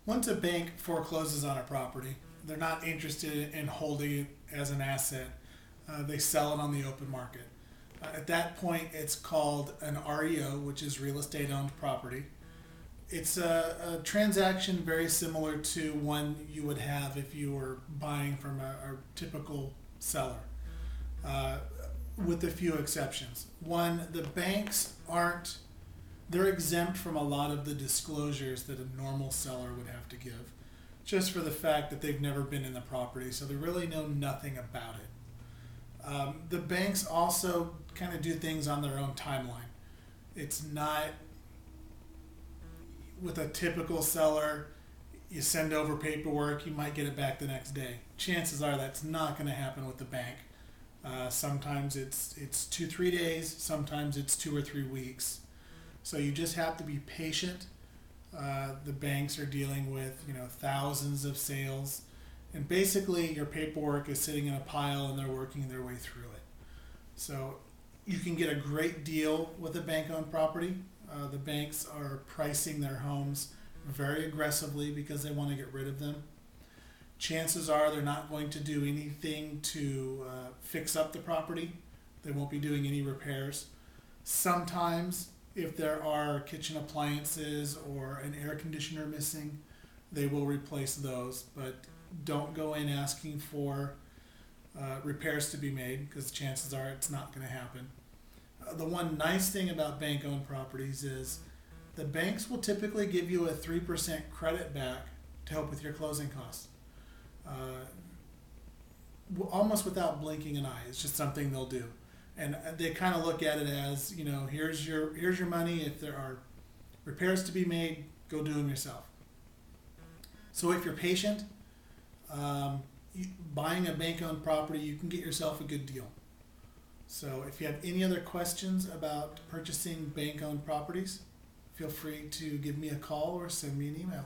Once a bank forecloses on a property, they're not interested in holding it as an asset. They sell it on the open market. At that point, it's called an REO, which is real estate owned property. It's a transaction very similar to one you would have if you were buying from a typical seller, uh, with a few exceptions. One, the banks aren't, they're exempt from a lot of the disclosures that a normal seller would have to give, just for the fact that they've never been in the property, so they really know nothing about it. The banks also kind of do things on their own timeline. It's not with a typical seller, you send over paperwork, you might get it back the next day. Chances are that's not going to happen with the bank. Sometimes it's 2 3 days, sometimes it's 2 or 3 weeks. So you just have to be patient. The banks are dealing with thousands of sales, and basically your paperwork is sitting in a pile and they're working their way through it. So you can get a great deal with a bank-owned property. The banks are pricing their homes very aggressively because they want to get rid of them. Chances are they're not going to do anything to fix up the property. They won't be doing any repairs. Sometimes, if there are kitchen appliances or an air conditioner missing, they will replace those. But don't go in asking for repairs to be made, because chances are it's not going to happen. The one nice thing about bank owned properties is the banks will typically give you a 3% credit back to help with your closing costs. Uh, Almost without blinking an eye. It's just something they'll do. And they kind of look at it as, here's your money. If there are repairs to be made, go do them yourself. So if you're patient, buying a bank-owned property, you can get yourself a good deal. So if you have any other questions about purchasing bank-owned properties, feel free to give me a call or send me an email.